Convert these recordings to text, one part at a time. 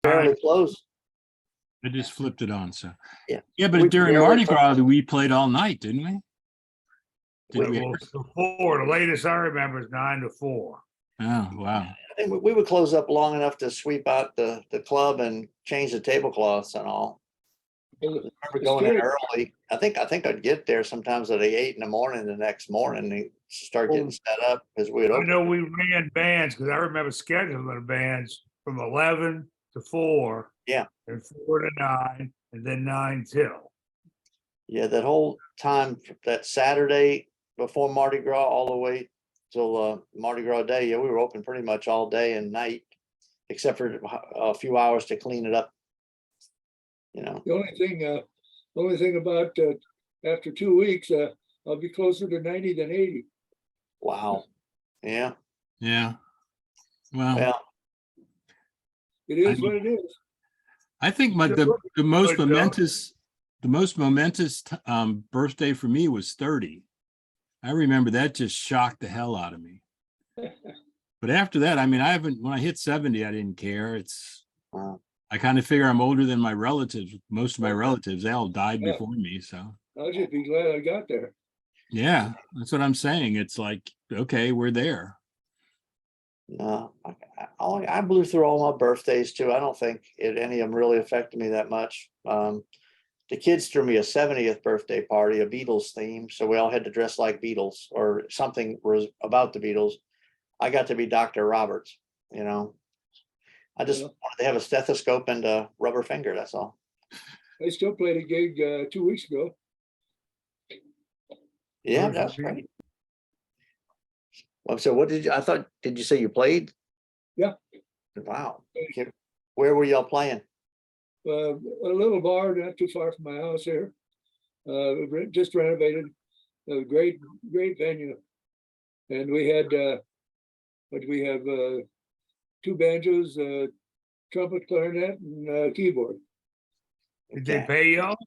barely closed. I just flipped it on. So Yeah. yeah, but during Mardi Gras, we played all night, didn't we? Did we? Well, the latest I remember is 9 to 4. Oh, wow. I think we would close up long enough to sweep out the club and change the tablecloths and all. I remember going in early. I think I'd get there sometimes at 8 in the morning the next morning and start getting set up because we would I know we ran bands because I remember scheduling the bands from 11 to 4. Yeah. And 4 to 9, and then 9 till. Yeah, that whole time, that Saturday before Mardi Gras all the way till Mardi Gras Day, yeah, we were open pretty much all day and night, except for a few hours to clean it up. You know. The only thing about after 2 weeks, I'll be closer to 90 than 80. Wow. Yeah. Yeah. Well, it is what it is. I think the most momentous birthday for me was 30. I remember that just shocked the hell out of me. But after that, I mean, when I hit 70, I didn't care. I kind of figure I'm older than my relatives. Most of my relatives, they all died before me. So I'll just be glad I got there. Yeah, that's what I'm saying. It's like, okay, we're there. No, I blew through all my birthdays too. I don't think any of them really affected me that much. The kids threw me a 70th birthday party, a Beatles theme. So we all had to dress like Beatles or something was about the Beatles. I got to be Dr. Roberts, you know. I just wanted to have a stethoscope and a rubber finger. That's all. I still played a gig 2 weeks ago. Yeah, that's great. Well, so did you say you played? Yeah. Wow. Where were y'all playing? A little bar not too far from my house here. Just renovated. A great venue. And we had, two banjos, trumpet, clarinet, and keyboard. Did they pay y'all?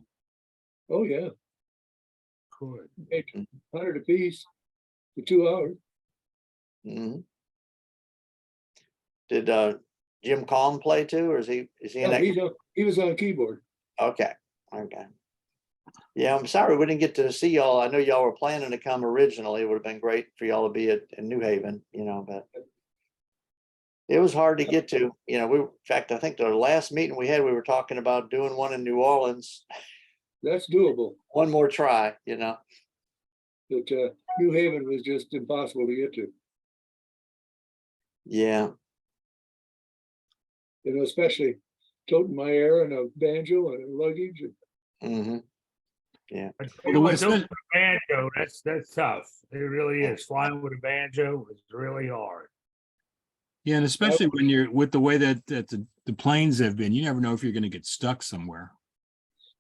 Oh, yeah. Good. 100 apiece for 2 hours. Mm-hmm. Did Jim Calm play too, or is he in that? He was on keyboard. Okay. Yeah, I'm sorry we didn't get to see y'all. I know y'all were planning to come originally. It would have been great for y'all to be in New Haven, you know, but it was hard to get to. You know, in fact, I think the last meeting we had, we were talking about doing one in New Orleans. That's doable. One more try, you know. But New Haven was just impossible to get to. Yeah. You know, especially toting my air and a banjo and a luggage. Mm-hmm. Yeah. With a banjo, that's tough. It really is. Flying with a banjo is really hard. Yeah, and especially when you're with the way that the planes have been, you never know if you're going to get stuck somewhere.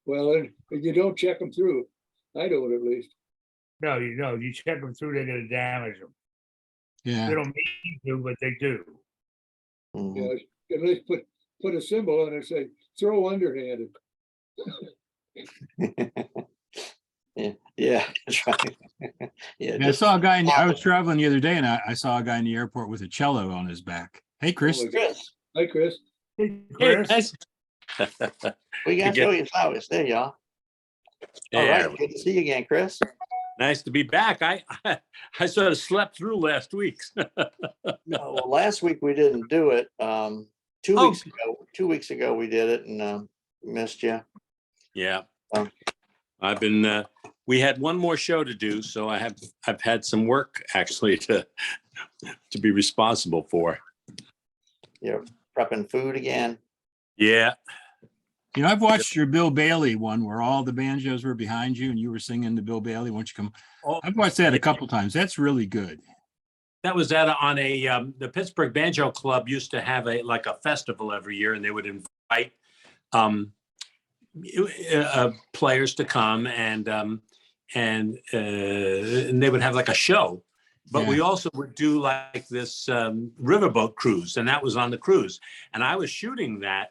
Well, and you don't check them through. I don't, at least. No, you check them through, they're going to damage them. Yeah. They don't mean to, but they do. Mm-hmm. Yeah, at least put a symbol on it and say, throw underhanded. Yeah, that's right. I saw a guy, I was traveling the other day and I saw a guy in the airport with a cello on his back. Hey, Chris. Hi, Chris. Hey, Chris. We got to show you flowers. There, y'all. All right, good to see you again, Chris. Nice to be back. I sort of slept through last week. No, well, last week we didn't do it. 2 weeks ago we did it and missed you. Yeah. I've been we had one more show to do, so I've had some work actually to be responsible for. You're prepping food again. Yeah. You know, I've watched your Bill Bailey one where all the banjos were behind you and you were singing the Bill Bailey. Why don't you come? I've watched that a couple times. That's really good. That was on the Pittsburgh Banjo Club used to have a festival every year, and they would invite players to come and they would have like a show. But we also would do like this riverboat cruise, and that was on the cruise. And I was shooting that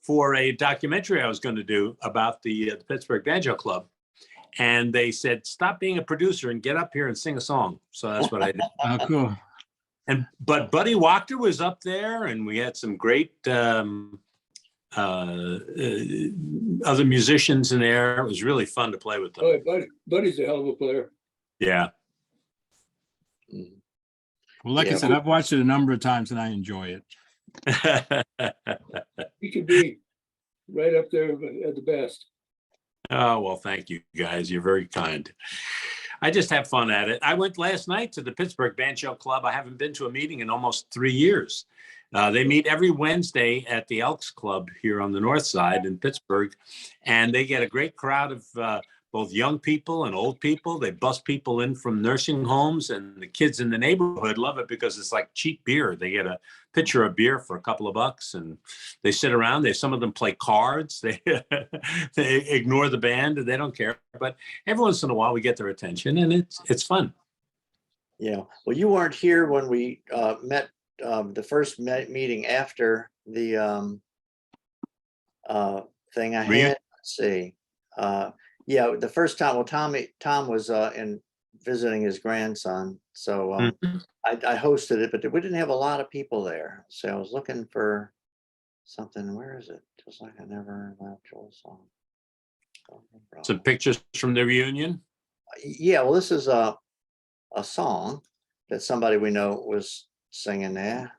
for a documentary I was going to do about the Pittsburgh Banjo Club. And they said, stop being a producer and get up here and sing a song. So that's what I did. Oh, cool. But Buddy Wachter was up there, and we had some great other musicians in there. It was really fun to play with them. Oh, Buddy's a hell of a player. Yeah. Mm. Well, like I Yeah. said, I've watched it a number of times and I enjoy it. He could be right up there at the best. Oh, well, thank you guys. You're very kind. I just have fun at it. I went last night to the Pittsburgh Banjo Club. I haven't been to a meeting in almost 3 years. They meet every Wednesday at the Elks Club here on the north side in Pittsburgh, and they get a great crowd of both young people and old people. They bus people in from nursing homes, and the kids in the neighborhood love it because it's like cheap beer. They get a pitcher of beer for a couple of bucks, and they sit around. Some of them play cards. They ignore the band, and they don't care. But every once in a while, we get their attention, and it's fun. Yeah. Well, you weren't here when we met the first meeting after the thing I Reunion? had. Let's see. Yeah, the first time. Well, Tom was in visiting his grandson, so I hosted it, but we didn't have a lot of people there. So I was looking for something. Where is it? Just like I never left Joel's song. Some pictures from the reunion. Yeah, well, this is a song that somebody we know was singing there.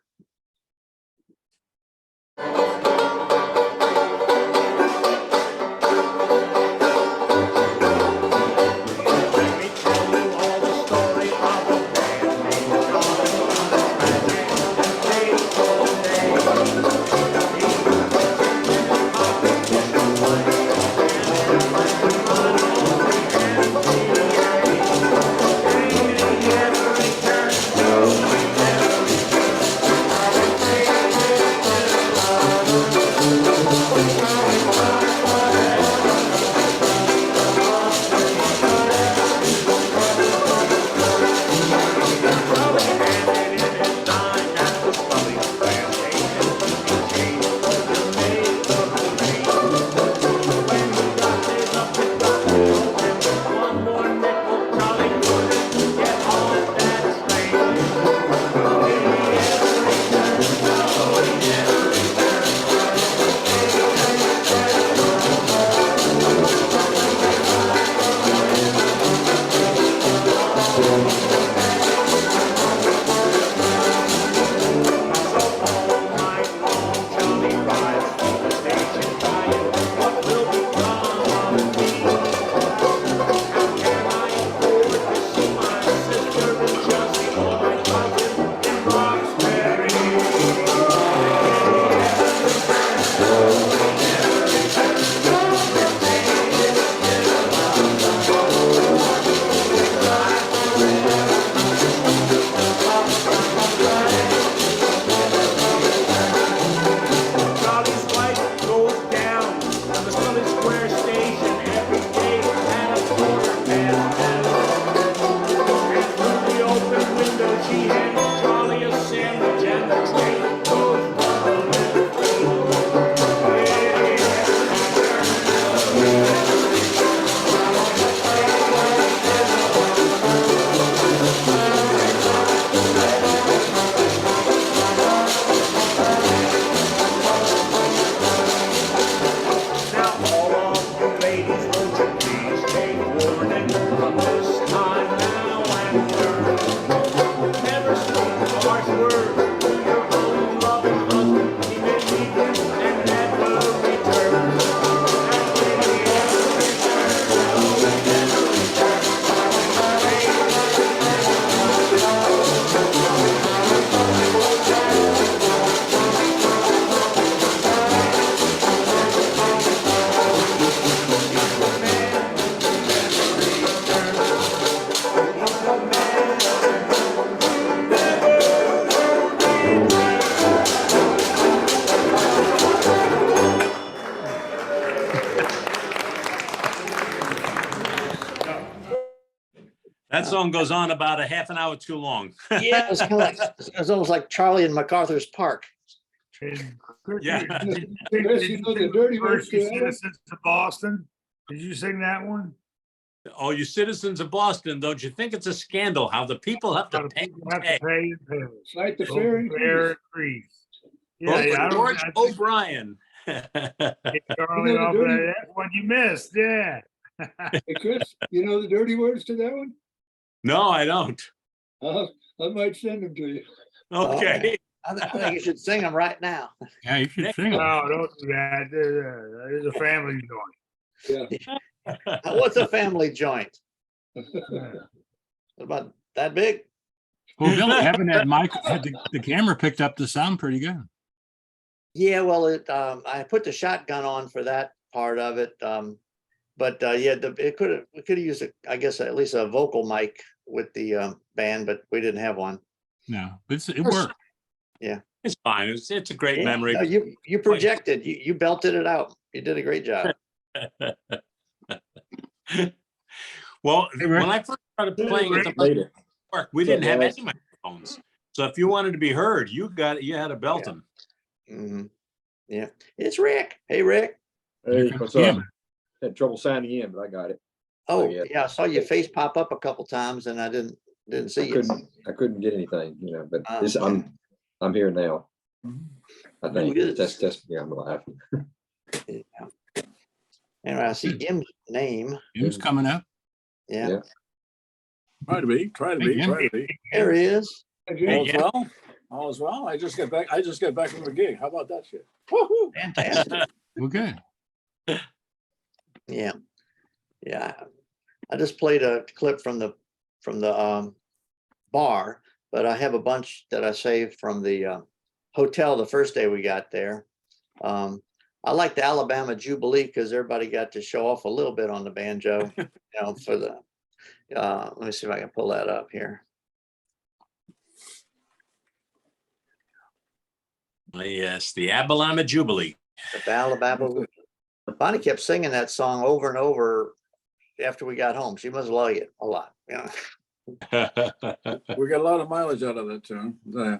That song goes on about a half an hour too long. Yeah, it's kind of like it's almost like Charlie in MacArthur's Park. Yeah. Chris, you know the dirty First words to that one? Citizens of Boston. Did you sing that one? Oh, you citizens of Boston, don't you think it's a scandal how the people have A lot to of pay? people have to pay and pay. It's like the Vote fair for increase. fair increase. Yeah, Vote yeah, I for don't, George I think O'Brien. Charlie the off dirty- that's what you missed, yeah. Hey, Chris, you know the dirty words to that one? No, I don't. I might send them to you. Okay. I think you should sing them right now. Yeah, you should Nick- sing 'em. No, don't do that. There's a family joint. Yeah. What's a family joint? Yeah. About that big? Well, Billy, having that mic, had the camera picked up the sound pretty good. Yeah, well, I put the shotgun on for that part of it. But yeah, we could have used, I guess, at least a vocal mic with the band, but we didn't have one. No, but it worked. It's fine. It's a great Yeah, memory. no, you projected, you belted it out. You did a great job. Well, Hey, Rick. when I first started playing at the Later. park, we What's up, didn't have guys? any microphones. So if you wanted to be heard, you had to belt Yeah. them. Mhm. Yeah, it's Rick. Hey, Rick. Hey, comes what's Jim. up? Had trouble signing in, but I got it. Oh, yeah. yeah, I saw your face pop up a couple times and I didn't I see you. couldn't get anything, but Ah, this, okay. I'm here now. I think good. test, yeah, I'm alive. Yeah. Anyway, I see Jim's name. Jim's coming up. Yeah, Yeah. Try to be. Hey, Jim. there he is. Hey, Hey, Jim, All's well. All's well. I just got back from a gig. How about that shit? Woohoo! Fantastic. Well, good. Yeah. Yeah. I just played a clip from the bar, but I have a bunch that I saved from the hotel the first day we got there. I like the Alabama Jubilee because everybody got to show off a little bit on the banjo, for the let me see if I can pull that up here. Yes, the Alabama Jubilee. The Alabama. Bonnie kept singing that song over and over after we got home. She must like it a lot. Yeah. We got a lot of mileage out of that tune. Yeah.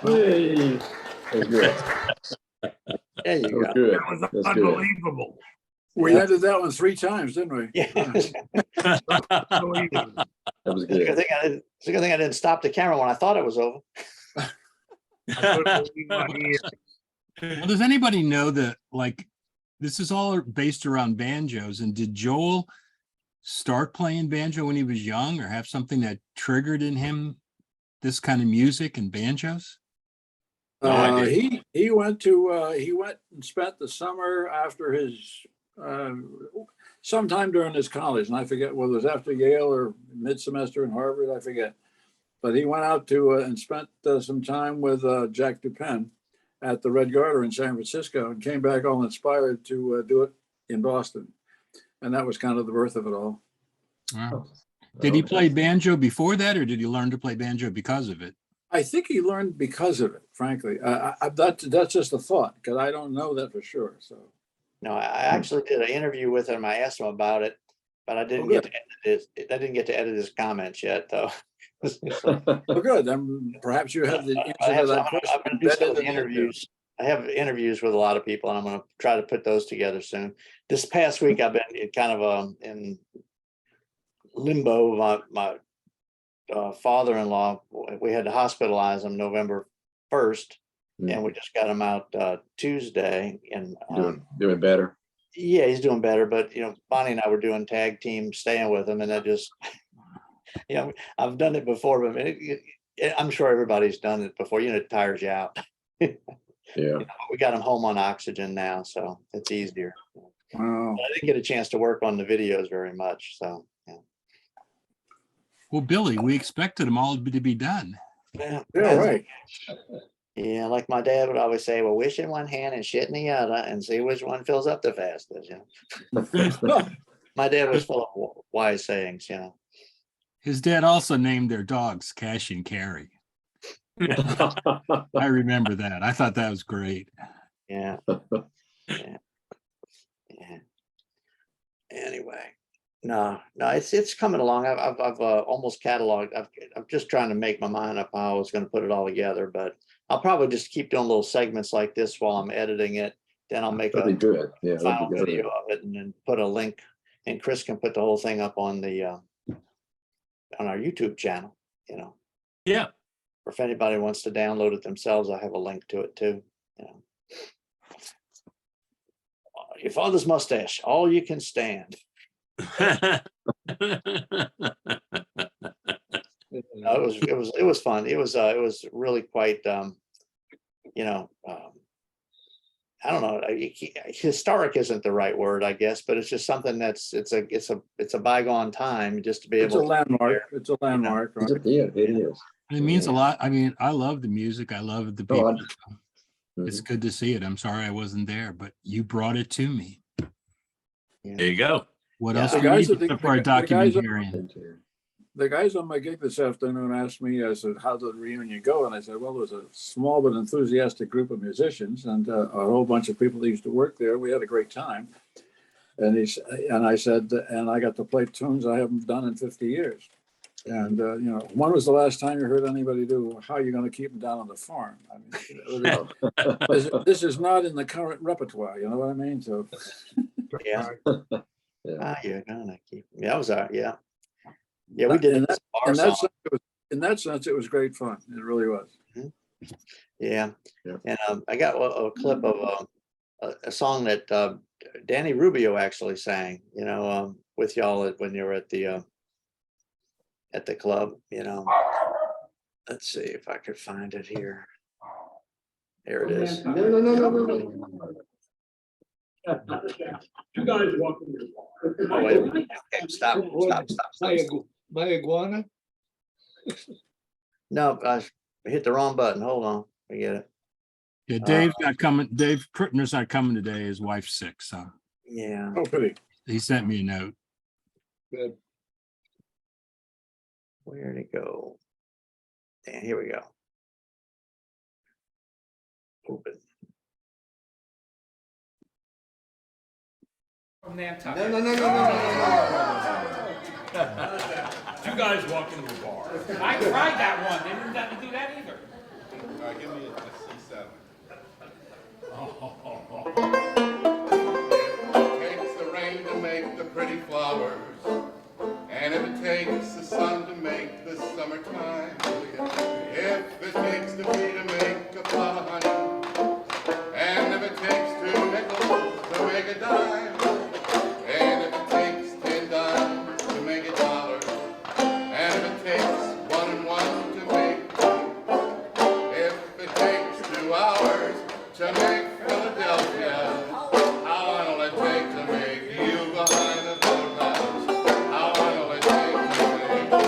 Hey, that's good. There you That was go. good. That was That's good. unbelievable. We Yeah. edited that one 3 times, didn't we? Yeah. Unbelievable. That was It's a good good. thing it's a good thing I didn't stop the camera when I thought it was over. I couldn't believe my ears. Well, does anybody know that, like, this is all based around banjos, and did Joel start playing banjo when he was young, or have something that triggered in him this kind of music and banjos? No idea. He went and spent the summer after his uh, sometime during his college, and I forget whether it was after Yale or mid-semester in Harvard, I forget. But he went out to and spent some time with Jack Dupin at the Red Garter in San Francisco, and came back all inspired to do it in Boston. And that was kind of the birth of it all. Wow. Did he play banjo before that, or did he learn to play banjo because of it? I think he learned because of it, frankly. That's just a thought, because I don't know that for sure. So No, I actually did an interview with him. I asked him about it, but I didn't get to edit I didn't get to edit his comments yet, though. So, well, good. Then perhaps you have the I answer to have that some, question. I'm going to do some embedded in there. interviews. I have interviews with a lot of people, and I'm going to try to put those together soon. This past week, I've been kind of in limbo. My father-in-law, we had to hospitalize him November 1st, and we just got him out Tuesday. And Doing better. yeah, he's doing better. But Bonnie and I were doing tag team staying with him, and that just I've done it before, but I'm sure everybody's done it before. It tires you out. Yeah. We got him home on oxygen now, so it's easier. Wow. But I didn't get a chance to work on the videos very much, so yeah. Well, Billy, we expected them all to be done. Yeah, Yeah, right. Yeah, like my dad would always say, well, wish in one hand and shit in the other, and see which one fills up the fastest. My dad was full of wise sayings. His dad also named their dogs Cash and Carry. I remember that. I thought that was great. Yeah. Yeah. Anyway, no, it's coming along. I've almost cataloged. I'm just trying to make my mind up how I was going to put it all together, but I'll probably just keep doing little segments like this while I'm editing it. Then I'll make That'd be good. Yeah, final that'd be good. video of it, and then put a link, and Chris can put the whole thing up on our YouTube channel, Yeah. or if anybody wants to download it themselves, I have a link to it too. Your father's mustache, all you can stand. It was fun. It was really quite I don't know, historic isn't the right word, I guess, but it's just something that's it's a bygone time, just to be It's a able to landmark. It's a landmark. Right? Yeah, it is. It means a lot. I mean, I love the music. I love the Oh, people. It's good to see it. I'm sorry I wasn't there, but you brought it to me. There you go. What Yeah. else The do you guys need that- for a the guys that- documentarian? The guys on my gig this afternoon asked me, I said, how did the reunion go? And I said, well, it was a small but enthusiastic group of musicians and a whole bunch of people that used to work there. We had a great time. And I said, and I got to play tunes I haven't done in 50 years. And, when was the last time you heard anybody do, how are you going to keep them down on the farm? I mean, this is not in the current repertoire, you know what I mean? So, Yeah. Yeah. You're gonna keep. Yeah, I was yeah. Yeah, we did in this bar in that song. sense, in that sense, it was great fun. It really was. Yeah. Yeah. And I got a clip of a song that Danny Rubio actually sang, with y'all when you were at the club, Let's see if I could find it here. There it is. No. You guys walking your Oh, wait a minute. Okay, stop. My iguana? No, I hit the wrong button. Hold on. Forget it. Yeah, Dave's not coming. Dave Krittner's not coming today. His wife's sick, so Yeah. Oh, pretty. he sent me a note. Good. Where'd it go? And here we go. Open. From Nantucket. No. You guys walk into a bar. I tried that one. They didn't let me do that either. Give me a C7. It takes the rain to make the pretty flowers, and if it takes the sun to make the summertime, if it takes the bee to make a pot of honey, and if it takes 2 nickels to make a dime, and if it takes 10 dimes to make a dollar, and if it takes 1 and 1 to make 2, if it takes 2 hours to make Philadelphia, how long will it take to make you behind the boathouse? How long will it take to make you?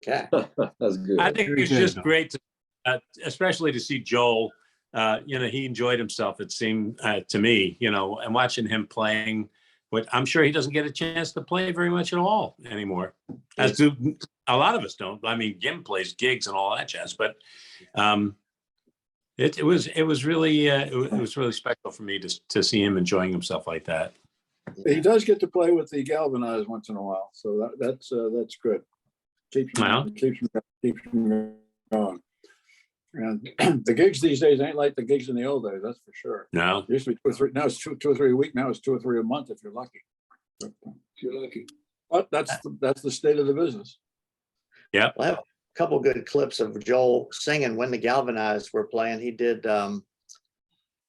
Okay. That's good. I think Very it's good, just Bill. great, especially to see Joel. He enjoyed himself. It seemed to me, and watching him playing. But I'm sure he doesn't get a chance to play very much at all anymore, as do a lot of us don't. I mean, Jim plays gigs and all that jazz, but it was really it was really special for me to see him enjoying himself like that. He does get to play with the galvanized once in a while, so that's good. Keeps him going. And the gigs these days ain't like the gigs in the old days, that's for sure. No, It used to be 2 or 3. Now it's two or three a week. Now it's 2 or 3 a month if you're lucky. If you're lucky. But that's the state of the business. yeah. Well, I have a couple good clips of Joel singing when the Galvanized were playing. He did row,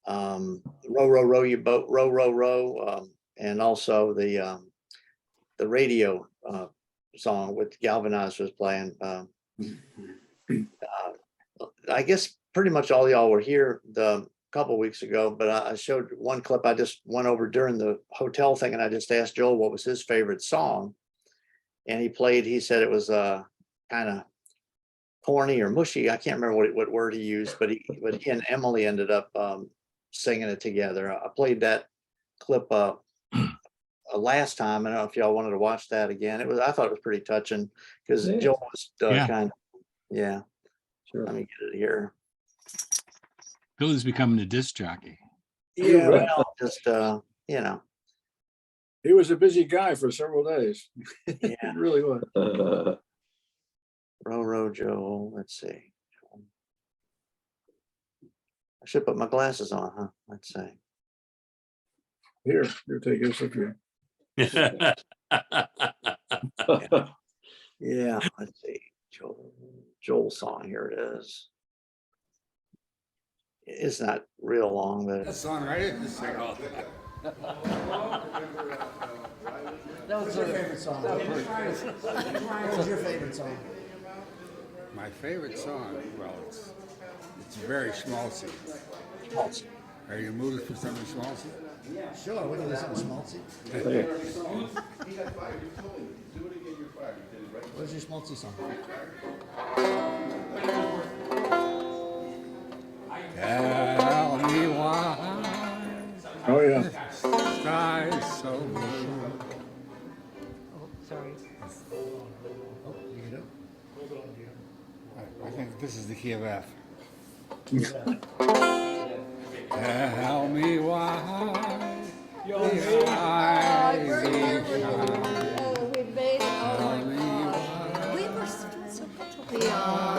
row, row your boat, row, row, row, and also the radio song with Galvanized was playing. I guess pretty much all y'all were here the couple weeks ago, but I showed one clip. I just went over during the hotel thing, and I just asked Joel what was his favorite song, and he said it was kind of corny or mushy. I can't remember what word he used, but he and Emily ended up singing it together. I played that clip last time. I don't know if y'all wanted to watch that again. I thought it was pretty touching because Yeah. Joel was Yeah. kind of, yeah. Sure. Let me get it here. Billy's becoming a disc jockey. Yeah, well, just you know, He was a busy guy for several days. He yeah. really was. Row Joel. Let's see. I should put my glasses on, huh? Let's see. Here, take this with you. Yeah, let's see. Joel song. Here it is. It's not real long, but That song, right? Just sing all that. That was your favorite song. What was your favorite song? My favorite song, well, it's very schmaltzy. Are you moving for something schmaltzy? Sure, we can listen to Schmaltzy. What's your Schmaltzy song? Tell me why Oh, yeah. the sky is so blue. Sorry. Oh, you get up? I think this is the key of F. Tell me why the skies is shine. Oh, we made it. Oh Tell my me God. why We were so we are.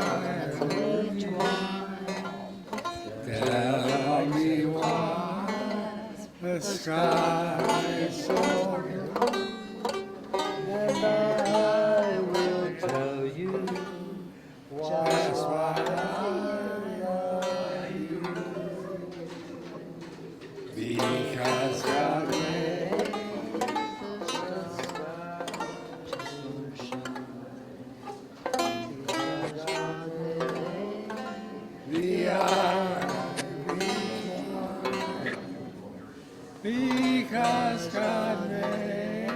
Tell me why the sky is so blue. And I will tell you Just why because God made the because God made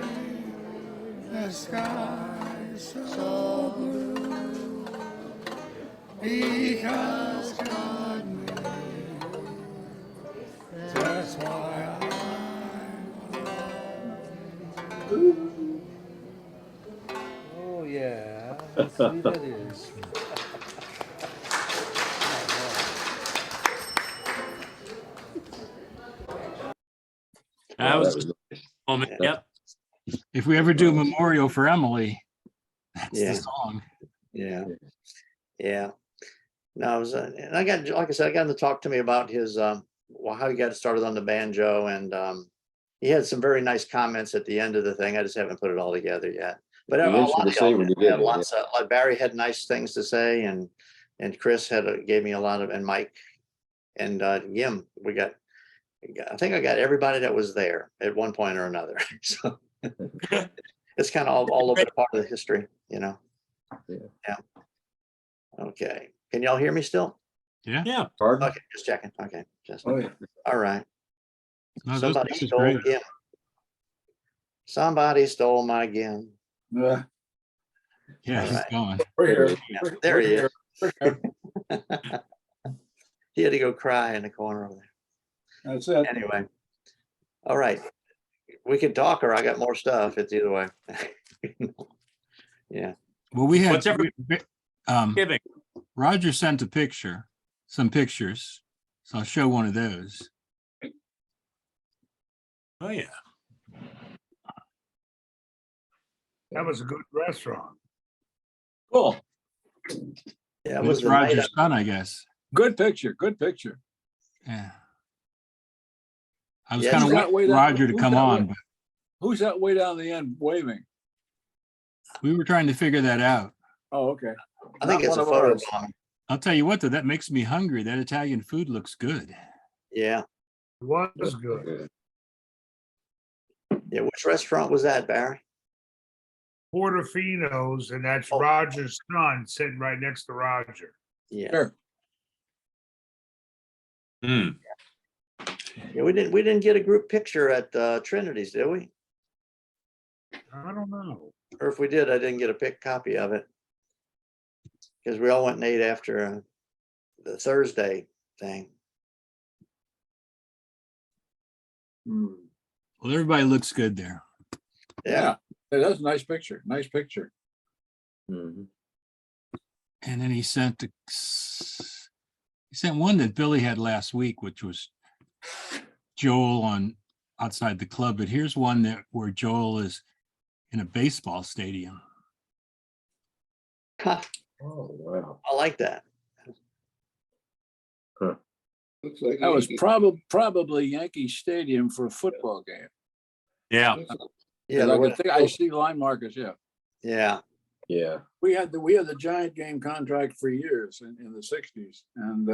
the sky so blue. Because God made, that's why Oh, yeah. How sweet that is. That Oh, was that was a moment. Yep. If we ever do a memorial for Emily, that's Yeah. the song. yeah, yeah. No, it was, and I got, like I said, I got him to talk to me about his, well, how he got started on the banjo, and he had some very nice comments at the end of the thing. I just haven't put it all together yet. But You a mentioned lot the of y'all same when you did, had yeah. lots of, like Barry had nice things to say, and Chris gave me a lot of, and Mike and Yim. I think I got everybody that was there at one point or another. So it's kind of all over part of the history, you know. Yeah. Okay. Can y'all hear me still? Yeah. Pardon? Okay, just checking. Okay, just Oh, yeah. all right. No, Somebody this is stole great. Gim. Somebody stole my Gim. Yeah, Yeah, All he's right. gone. we're here. Yeah, there he is. We're here. He had to go cry in the corner over there. That's it. Anyway, all right. We could talk, or I got more stuff. It's either way. Yeah. Well, we had, What's every- Giving. Roger sent some pictures. So I'll show one of those. Oh, yeah. That was a good restaurant. Cool. Yeah, it was That's the night. Roger's son, I guess. Good picture. Good picture. Yeah. I was Yeah, kind of who's that waiting way for down- Roger to who's come that on, way- but Who's that way down the end waving? we were trying to figure that out. Oh, okay. I think Not it's one a of photo ours. bomb. I'll tell you what, though, that makes me hungry. That Italian food looks good. Yeah. It was good. Good. Yeah. Which restaurant was that, Barry? Portofino's, and that's Oh. Roger's son sitting right next to Roger. Yeah. Sure. Hmm. Yeah. We didn't get a group picture at Trinity's, did we? I don't know. Or if we did, I didn't get a copy of it. Because we all went and ate after the Thursday thing. Hmm. Well, everybody looks good there. Yeah. That's a nice picture. Nice picture. Mhm. And then he sent one that Billy had last week, which was Joel on outside the club. But here's one where Joel is in a baseball stadium. Huh, Oh, wow. I like that. Looks like. That was Yankee. probably Yankee Stadium for a football game. Yeah. Yeah, I could think I see line markers. Yeah, yeah. Yeah. we had the Giant game contract for years in the '60s, and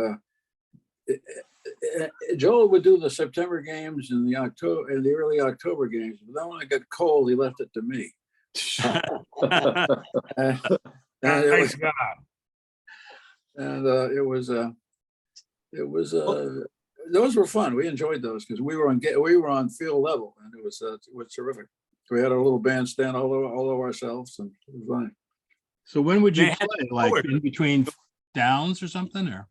Joel would do the September games and the early October games. But then when it got cold, he left it to me. And it Nice was, guy. and it was those were fun. We enjoyed those because we were on field level, and it was terrific. We had a little bandstand all over ourselves, and it was fun. So when would you They had play? Like forward. in between downs or something? Or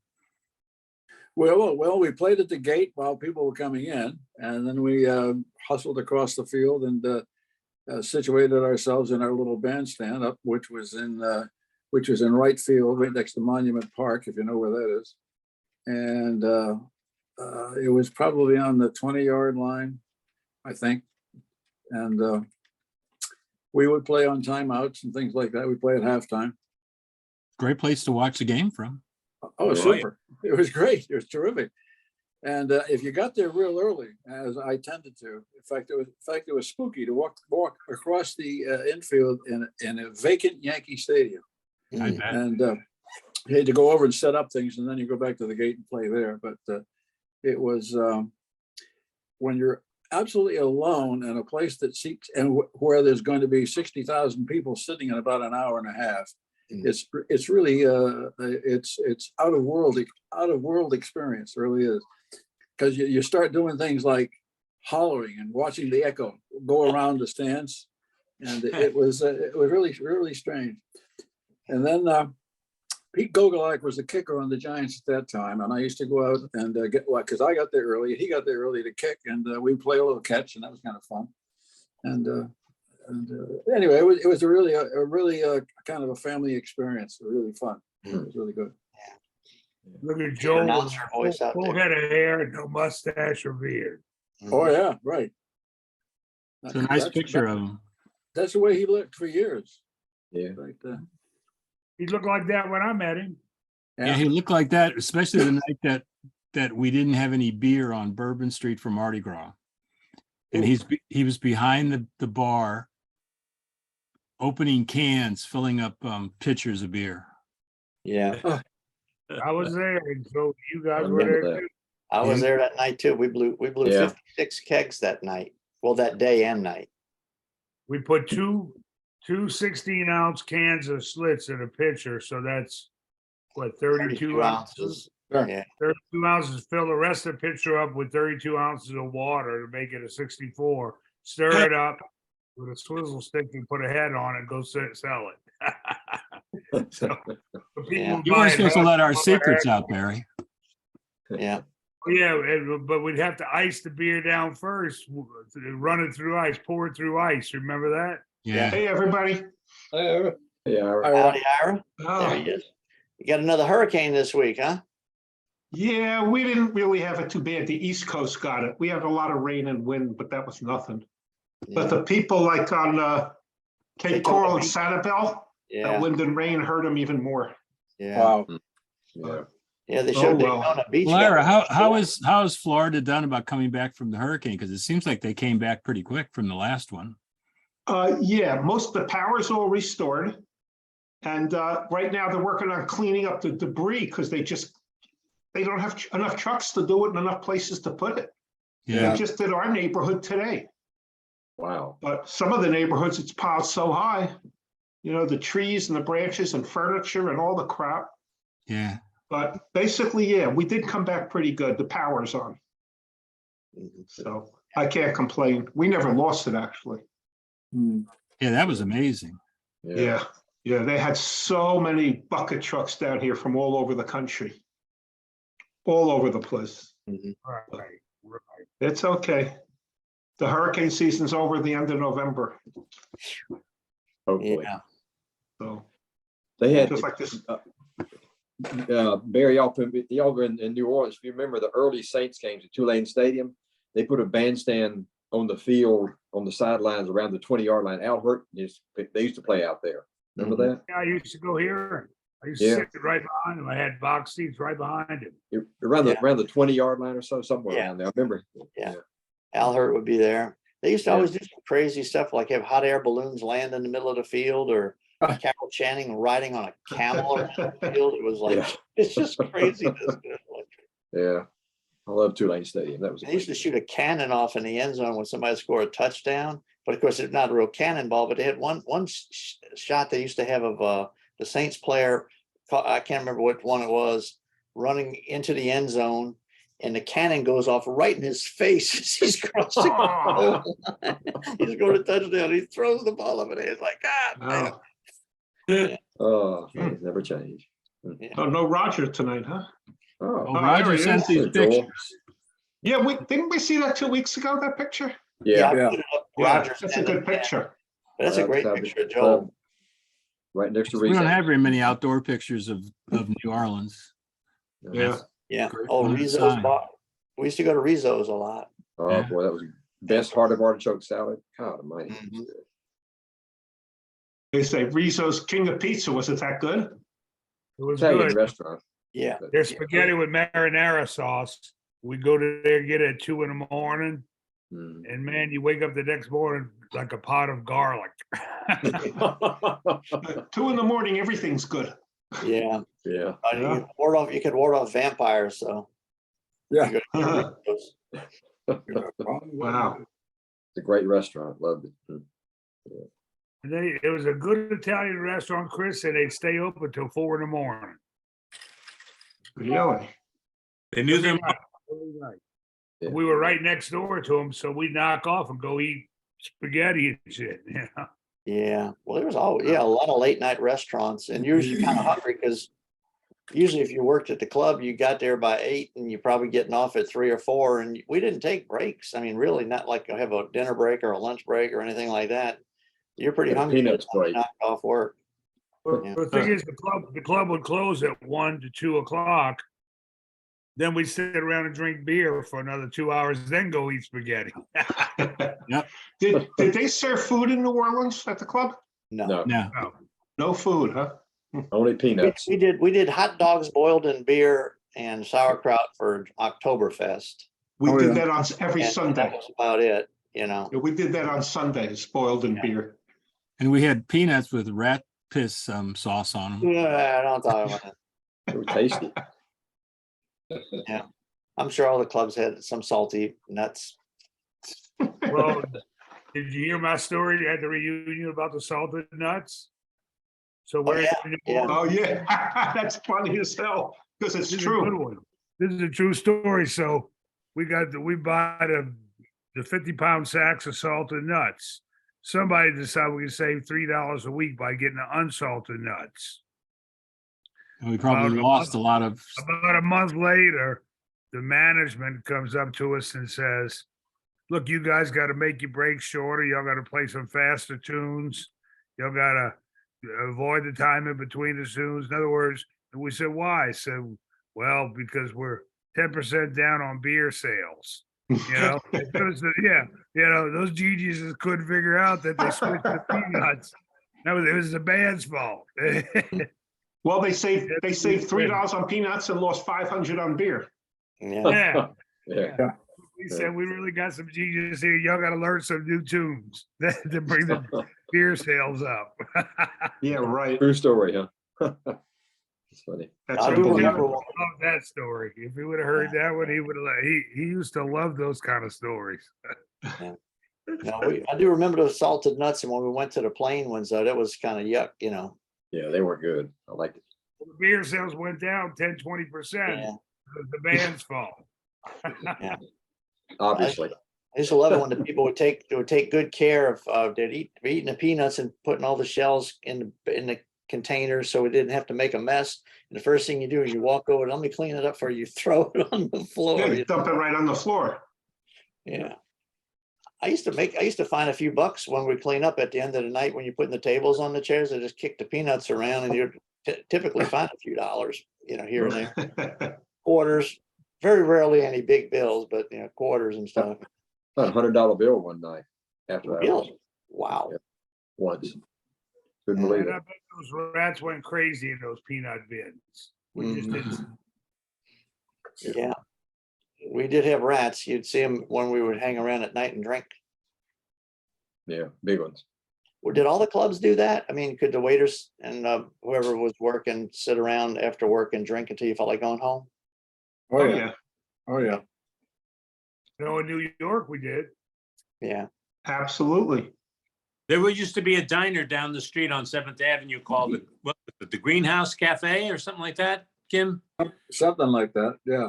Well, we played at the gate while people were coming in, and then we hustled across the field and situated ourselves in our little bandstand up, which was in right field, right next to Monument Park, if you know where that is. And it was probably on the 20-yard line, I think. And we would play on timeouts and things like that. We play at halftime. great place to watch the game from. Oh, Right. super. It was great. It was terrific. And if you got there real early, as I tended to, it was spooky to walk across the infield in a vacant Yankee Stadium. I Mm. bet. And you had to go over and set up things, and then you go back to the gate and play there. But it was when you're absolutely alone in a place that seats and where there's going to be 60,000 people sitting in about an hour and a half. Mm. It's really it's out of world experience. It really is, because you start doing things like hollering and watching the echo go around the stands, and it was really strange. And then Pete Gogolak was the kicker on the Giants at that time, and I used to go out and because I got there early, he got there early to kick, and we'd play a little catch, and that was kind of fun. And anyway, it was a really kind of a family experience. Really fun. It was really good. Look at Your Joel with announcer voice out full there. head of hair and no mustache or beard. Oh yeah, right. It's a nice picture of him. That's the way he looked for years. Yeah. Right. He looked like that when I met him. Yeah, he looked like that, especially the night that we didn't have any beer on Bourbon Street for Mardi Gras. And he was behind the bar, opening cans, filling up pitchers of beer. Yeah, I was there, and so you guys I were remember there that. too. I was there that night too. We blew Yeah. 56 kegs that night. Well, that day and night. We put two 16-ounce cans of Schlitz in a pitcher, so that's what, 32 ounces. Sure. Yeah, 32 ounces. Fill the rest of the pitcher up with 32 ounces of water to make it a 64. Stir it up with a swizzle stick and put a head on it. Go sell it. So, the people Yeah. You buy weren't it supposed to have let our some secrets other- out, Barry. yeah. Yeah, but we'd have to ice the beer down first, run it through ice, pour it through ice. Remember that? Yeah. Hey, everybody. Yeah, Yeah. Howdy, Ira. There Oh, he is. You got another hurricane this week, huh? yeah, we didn't really have it too bad. The East Coast got it. We had a lot of rain and wind, but that was nothing. But Yeah. the people like on Cape Daytona Coral and Beach. Sanibel, that Yeah, wind and rain hurt them even more. yeah, Wow. Yeah. yeah. They Oh, showed well. Daytona Beach. Well, Ira, got- how is Florida done about coming back from the hurricane? Because it seems like they came back pretty quick from the last one. Yeah, most of the power's all restored. And right now they're working on cleaning up the debris because they don't have enough trucks to do it and enough places to put it. Yeah. They just did our neighborhood today. Wow. But some of the neighborhoods, it's piled so high, the trees and the branches and furniture and all the crap. Yeah. But basically, yeah, we did come back pretty good. The power's on, Mhm. so I can't complain. We never lost it, actually. Hmm. Yeah, that was amazing. Yeah, they had so many bucket trucks down here from all over the country. All over the place. Right. It's okay. The hurricane season's over at the end of November, Hopefully. Yeah. so They had, just like this. Barry, y'all were in New Orleans. If you remember the early Saints games at Tulane Stadium, they put a bandstand on the field, on the sidelines around the 20-yard line. Al Hurt, they used to play out there. Remember that? Yeah, I used to go here. I used to Yeah. sit right behind him. I had box seats right behind him. Around Yeah. the 20-yard line or so, somewhere Yeah. around there. I remember. Yeah. Al Hurt would be there. They used to Yeah. always do some crazy stuff, like have hot air balloons land in the middle of the field, or Carol Channing riding on a camel around the field. It was like, Yeah. it's just crazy. Yeah. I love Tulane Stadium. That was. They used to shoot a cannon off in the end zone when somebody scored a touchdown. But of course, it's not a real cannonball, but they had one shot they used to have of the Saints player. I can't remember what one it was, running into the end zone, and the cannon goes off right in his face as he's crossing the goal line. He's going to touchdown. He throws the ball up, and it's like, God. Oh, Oh, things never change. oh, no Roger tonight, huh? Oh, Oh, there Roger he sent is. these Hey, Joel. pictures. Yeah, didn't we see that 2 weeks ago, that picture? yeah. I Yeah. put it up. Yeah, Roger that's a sent good it. picture. That's a great Outside the picture of club, Joel. right next to We don't Reese. have very many outdoor pictures of New Orleans. Yeah. Yeah. Great Oh, one Rizzo's sign. bar. We used to go to Rizzo's a lot. Oh Yeah. boy, that was the best heart of artichoke salad. God almighty. Mhm. They say Rizzo's King of Pizza. Was it that good? It was Italian good. restaurant. Yeah. Their spaghetti with marinara sauce. We go to there, get it at 2 a.m. Mm. And man, you wake up the next morning like a pot of garlic. 2 in the morning, everything's good. Yeah. Yeah. You could ward off vampires. So Yeah. you go to Rizzo's. Wow. It's a great restaurant. Loved it. Mm. And it was a good Italian restaurant, Chris, and they'd stay open till 4 a.m. Really? They knew their Every night. Yeah. We were right next door to them, so we'd knock off and go eat spaghetti and shit. You know? Yeah. Well, there was a lot of late night restaurants, and you're usually kind of hungry because usually if you worked at the club, you got there by 8 and you're probably getting off at 3 or 4. And we didn't take breaks. I mean, really not like have a dinner break or a lunch break or anything like that. You're pretty Yeah, hungry. peanuts by the time you break. knocked off work. But Yeah. the thing is, the club would close at 1 to 2 o'clock. Then we'd sit around and drink beer for another 2 hours, then go eat spaghetti. Did they serve food in New Orleans at the club? No. No, Yeah. No food, huh? only peanuts. We did hot dogs boiled in beer and sauerkraut for Oktoberfest. We Oh, did yeah. that on every And Sunday. that was about it, you know. Yeah, we did that on Sundays, boiled in Yeah. beer. And we had peanuts with rat piss sauce on them. Yeah, I don't talk about it. They were tasty. I'm sure all the clubs had some salty nuts. Well, did you hear my story at the reunion about the salted nuts? So we're yeah, in New yeah. Orleans. Oh, yeah. That's funny as hell, because it's This is a good true. one. This is a true story. So we buy the 50-pound sacks of salted nuts. Somebody decided we could save $3 a week by getting the unsalted nuts. And we probably About a lost a month. lot of, About a month later, the management comes up to us and says, look, you guys got to make your breaks shorter. Y'all got to play some faster tunes. Y'all got to avoid the time in between the tunes. In other words, and we said, why? I said, well, because we're 10% down on beer sales. You know, yeah, you know, those GGs couldn't figure out that they switched to peanuts. It was the band's fault. Well, they saved $3 on peanuts and lost 500 on beer. Yeah. Yeah. Yeah. We said we really got some genius here. Y'all got to learn some new tunes to bring the beer sales up. Yeah, right. True story, huh? It's funny. That's I do remember unbelievable. Love that story. If he would have heard that one, he would have. He used to love those kind of stories. No, I do remember those salted nuts, and when we went to the plain ones, though, that was kind of yuck, you know. Yeah, they weren't good. I liked it. The beer sales went down 10-20%. Yeah. The band's fault. Obviously. I used to love it when the people would take good care of they'd be eating the peanuts and putting all the shells in the containers so we didn't have to make a mess. And the first thing you do is you walk over, let me clean it up for you, throw it on the floor. Yeah, you you dump it right on the floor. know? Yeah. I used to find a few bucks when we clean up at the end of the night when you're putting the tables on the chairs. I just kick the peanuts around and you typically find a few dollars, here and there. Quarters, very rarely any big bills, but quarters and stuff. About $100 bill one night after hours. Really? Wow. Yeah. Once. Couldn't Yeah. believe And I it. bet those rats went crazy in those peanut bins. We just didn't. Yeah. We did have rats. You'd see them when we would hang around at night and drink. Yeah, big ones. Well, did all the clubs do that? I mean, could the waiters and whoever was working sit around after work and drink until you felt like going home? Oh, yeah. Oh, yeah. In New York, we did. Yeah. Absolutely. There used to be a diner down the street on 7th Avenue called the Greenhouse Cafe or something like that, Kim. Something like that. Yeah.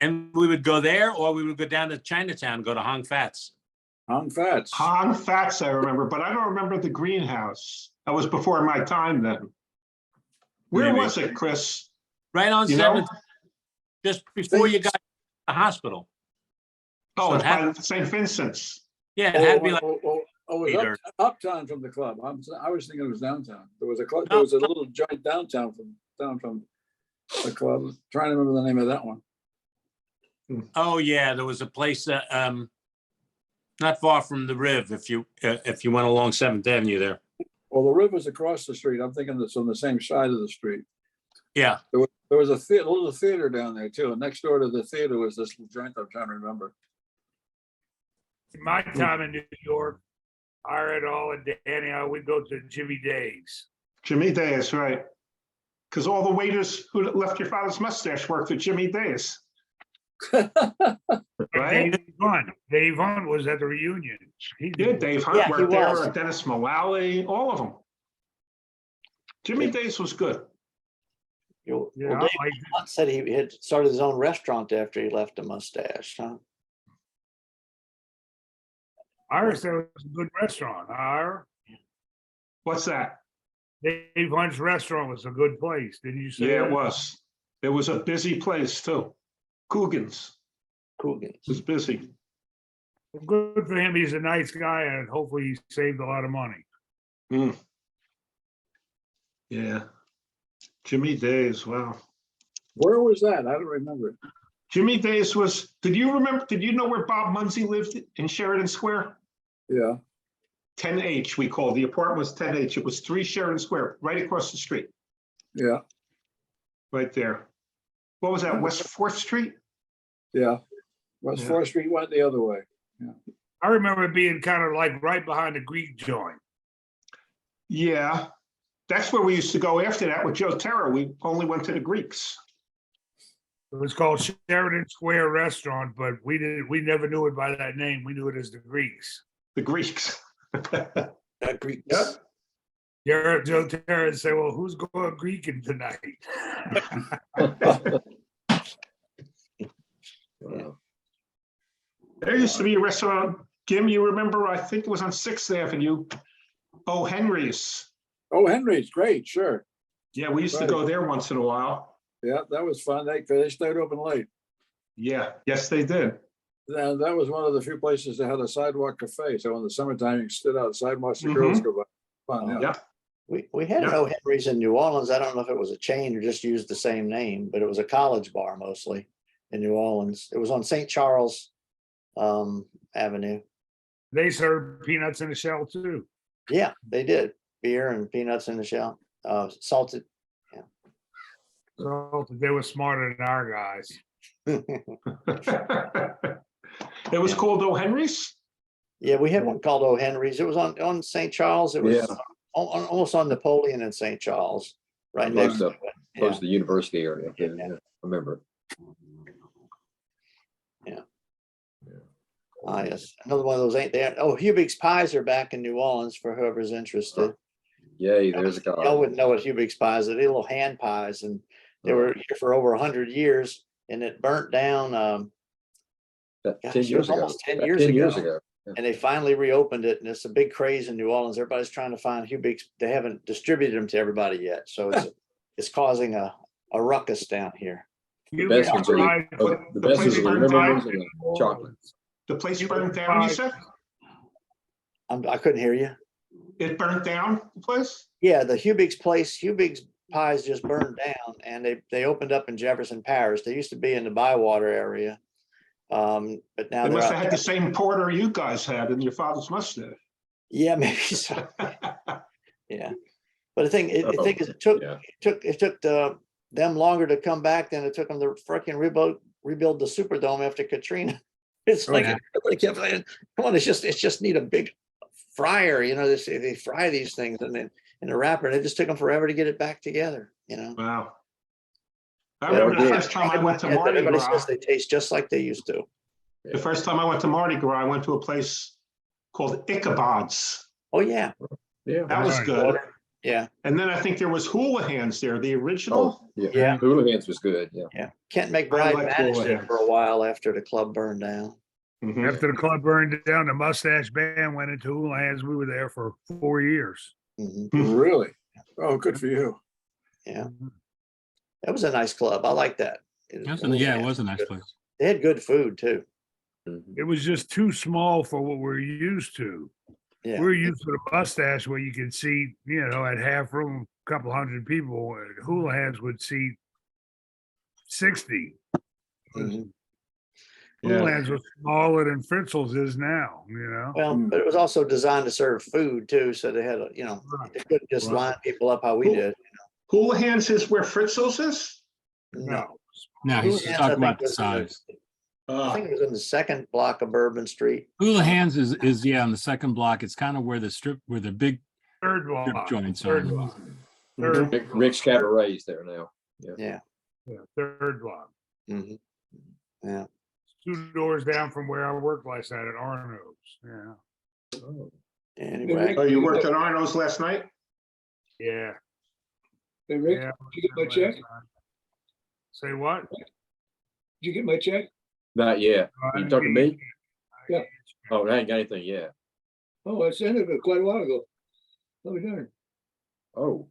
And we would go there, or we would go down to Chinatown, go to Hong Fat's. Hong Fats. Han Fats, I remember, but I don't remember the greenhouse. That was before my time then. Where Maybe. was it, Chris? Right on You know? 7th, just before you got to the hospital. Oh, So it's it had- by St. Vincent's. Yeah, it had to be like, It was Peter. uptown from the club. I was thinking it was downtown. There was a club. No. There was a little joint down from the club. Trying to remember the name of that one. oh yeah, there was a place not far from the Riv if you went along 7th Avenue there. Well, the river's across the street. I'm thinking it's on the same side of the street. Yeah. There was a little theater down there too. And next door to the theater was this little joint I'm trying to remember. In my time in New York, All and Danny, we'd go to Jimmy Days. Jimmy Days, right. Because all the waiters who left your father's mustache worked at Jimmy Days. Right? Dave Hunt was at the reunion. Yeah, Dave Hunt Yeah, he worked there, was. Dennis Mullally, all of them. Jimmy Days was good. Well, Yeah, Dave like, Hunt said he had started his own restaurant after he left the mustache. Huh? Ira said it was a good restaurant. Ira, What's that? Dave Hunt's restaurant was a good place. Didn't you say? Yeah, that? it was. It was a busy place too. Coogan's Coogan. was busy. Well, good for him. He's a nice guy, and hopefully he saved a lot of money. Mm. Yeah. Jimmy Days, wow. Where was that? I don't remember it. Jimmy Days was, did you know where Bob Munsey lived in Sheridan Square? Yeah. 10H, we called, the apartment was 10H. It was 3 Sheridan Square, right across the street, Yeah. right there. What was that, West 4th Street? Yeah. West Yeah. 4th Street went the other way. I remember it being kind of like right behind the Greek joint. Yeah, that's where we used to go after that with Joe Terra. We only went to the Greeks. It was called Sheridan Square Restaurant, but we never knew it by that name. We knew it as the Greeks. The Greeks. Greeks. Yep. Joe Terra would say, well, who's going Greeking tonight? Wow. There used to be a restaurant, Jim, you remember, I think it was on 6th Avenue. Oh, Henry's. Oh, Henry's, great, sure. Yeah, we used to go there once in a while. Yeah, that was fun. They stayed open late. Yeah, yes, they did. And that was one of the few places that had a sidewalk cafe. So in the summertime, you could sit outside and watch the girls go by. Fun, yeah. Yeah. We had Yeah. no Henry's in New Orleans. I don't know if it was a chain or just used the same name, but it was a college bar mostly in New Orleans. It was on St. Charles Avenue. They served peanuts in a shell too. Yeah, they did. Beer and peanuts in the shell, salted. So they were smarter than our guys. It was called O. Henry's? Yeah, we had one called O. Henry's. It was on St. Charles. It was Yeah. almost on Napoleon and St. Charles, right Close next to- to it. Close to the university area. Yeah, Yeah. I remember. Yes, another one of those ain't there. Oh, Hubig's Pies are back in New Orleans for whoever's interested. Yay, there's a Y'all guy. wouldn't know what Hubig's Pies are. They're little hand pies, and they were here for over 100 years, and it burnt down. About Gosh, 10 it years was ago. almost 10 About years 10 years ago. ago. Yeah. And they finally reopened it, and it's a big craze in New Orleans. Everybody's trying to find Hubig's. They haven't distributed them to everybody yet, so it's causing a ruckus down here. The best ones are the best ones are the lemon ones and the chocolate. The place burned down, you said? I couldn't hear you. It burnt down the place? Yeah, the Hubig's place, Hubig's Pies just burned down and they opened up in Jefferson Parish. They used to be in the Bywater area. But now They they're must out have had there. the same porter you guys had and your fathers must have. Yeah, maybe so. Yeah. But the thing is, it took, Yeah. it took them longer to come back than it took them to freaking rebuild the Superdome after Katrina. It's like, Yeah. everybody kept saying, come on, it's just need a big fryer, you know, they fry these things and then in a wrapper, and it just took them forever to get it back together, you know? Wow. I Yeah, remember the yeah. first time I went to Mardi Everybody Gras, says they taste just like they used to. the first time I went to Mardi Gras, I went to a place called Ichabod's. Oh, yeah. Yeah. That was Right. good. Yeah, And then I think there was Hula Hands there, the Oh, original. yeah. Yeah. Hooligans was good. Yeah. yeah. Kent I McBride like managed Hula it Hands. for a while after the club burned down. Mhm. After the club burned down, the Mustache Band went into Hula Hands. We were there for 4 years. Mhm. Really? Oh, good for you. Yeah, that was a nice club. I like that. It was yeah, it was a nice place. They had good food too. Mhm. It was just too small for what we're used to. Yeah, We're used to the Mustache where you can seat, you know, at half room, a couple hundred people. Hula Hands would seat 60. Mhm. Hula Yeah. Hands was smaller than Fritzel's is now, you know? Well, Mm. but it was also designed to serve food too, so they had, you know, Right. they couldn't just Right. line people up how we Cool. did. Hula Hands is where Fritzl's is? No. No, Hula he's Hands, talking I think, about the was in the- size. I think it was in the second block of Bourbon Street. Hula Hands is yeah, on the second block. It's kind of where the big Third block. joints Third are. block. Third, Rick's Cabaret's there now. Yeah. yeah, third block. Mhm. Yeah. 2 doors down from where I worked last night at Arno's. Yeah. Oh. Anyway, Oh, you worked at Arno's last night? Yeah. Hey, Rick, Yeah. did you get my check? Say what? Did you get my check? Not yet. You talking to me? Yeah. Oh, I ain't got anything yet. Oh, I sent it quite a while ago. Oh, darn. Oh.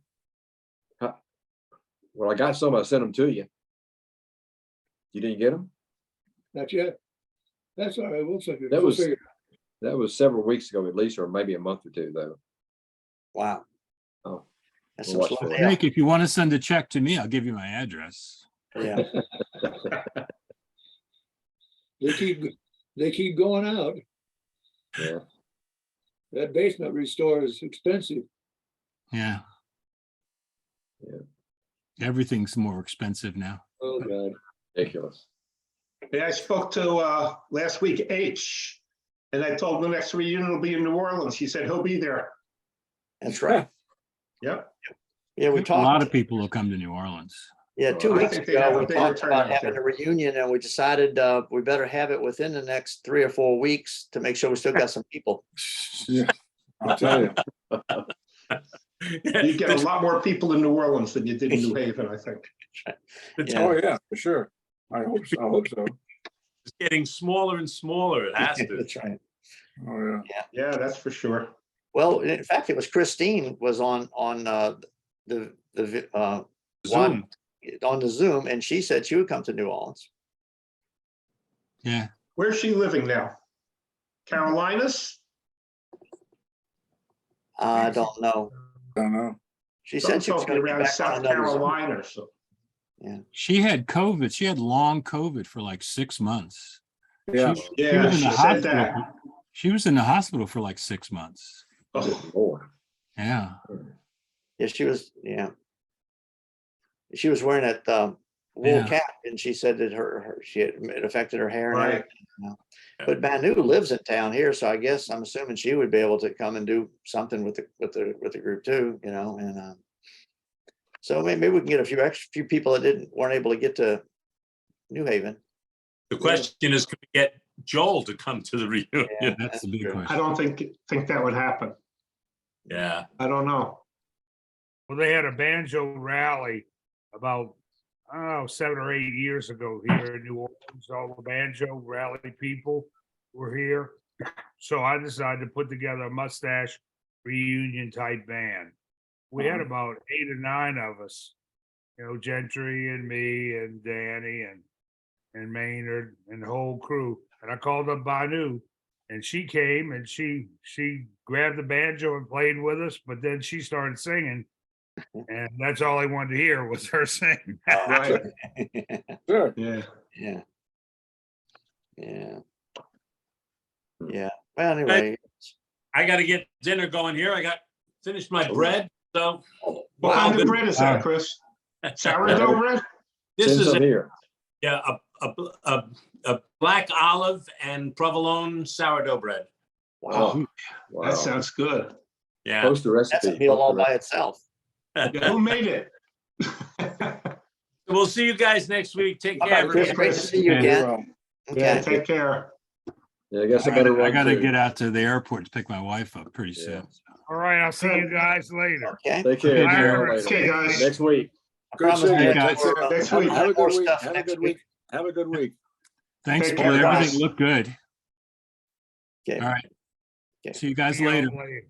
Well, I got some. I sent them to you. You didn't get them? Not yet. That's all right. We'll figure. That we'll was- figure. That was several weeks ago at least, or maybe a month or two though. wow. Oh. That's We'll some watch slow for it. mail. Nick, if you want to send a check to me, I'll give you my address. Yeah. They keep going out. Yeah. That basement restore is expensive. Yeah. Yeah. Everything's more expensive now. Oh, God. Ridiculous. Yeah, I spoke to last week, H, and I told him the next reunion will be in New Orleans. He said he'll be there. That's right. Yep. Yeah, we A lot talked, of people will come to New Orleans. yeah, 2 I weeks think they have ago, a we big talked turnout about having there. a reunion and we decided we better have it within the next 3 or 4 weeks to make sure we still got some people. I'll tell you. You get a lot more people in New Orleans than you did in New Haven, I think. Yeah. Oh, yeah, for sure. I hope so. I hope so. It's getting smaller and smaller. It has to. That's right. Oh, yeah. Yeah, that's for sure. Well, in fact, it was Christine was on the Zoom. on the Zoom, and she said she would come to New Orleans. Yeah. Where's she living now? Carolinas? I don't know. Don't know. She Some said she was told me going to be around back on South another Zoom. Carolina or so. She had COVID. She had long COVID for like 6 months. Yeah. She Yeah, was in she the said hospital. that. She was in the hospital for like 6 months. Oh, Good Lord. Yeah. Yeah, she was. Yeah, she was wearing that wool Yeah. cap, and she said that it affected her hair and right. everything. You know? But Manu lives in town here, so I guess I'm assuming she would be able to come and do something with the group too. You know, and so maybe we can get a few people that weren't able to get to New Haven. The question is, can we get Joel to come to the reunion? Yeah, That's the big true. I question. don't think that would happen. Yeah. I don't know. Well, they had a banjo rally about, 7 or 8 years ago here in New Orleans. All the banjo rally people were here. So I decided to put together a mustache reunion type band. We had about 8 or 9 of us, you know, Gentry and me and Danny and Maynard and the whole crew. And I called up Banu And she came and she grabbed the banjo and played with us, but then she started singing. And that's all I wanted to hear was her sing. Right. Sure. Yeah. Yeah. Yeah. Yeah. Well, anyway. I got to get dinner going here. I got finished my bread. So What kind Wow. of bread is that, Chris? Sourdough bread? this Send is some here. yeah, a black olive and provolone sourdough bread. Wow. That Wow. sounds good. Yeah. Post the recipe. That's a meal post all the by recipe. itself. Yeah, who made it? We'll see you guys next week. Take All care. right, Chris, everybody. great to see you Yeah. again. Yeah, Okay. take care. Yeah, I guess I better I run gotta too. get out to the airport to pick my wife up pretty Yeah. soon. All right, I'll see you guys later. Okay. Take care. Okay, See y'all Jared. later. Okay, guys. Next week. I Good promise seeing to you. get Take more, care. Next more week. Have a good week. stuff Have a next good week. week. Have a good week. Thanks, Take Bill. care, guys. Everything looked good. Okay. All right. Okay. See you guys See y'all later. later.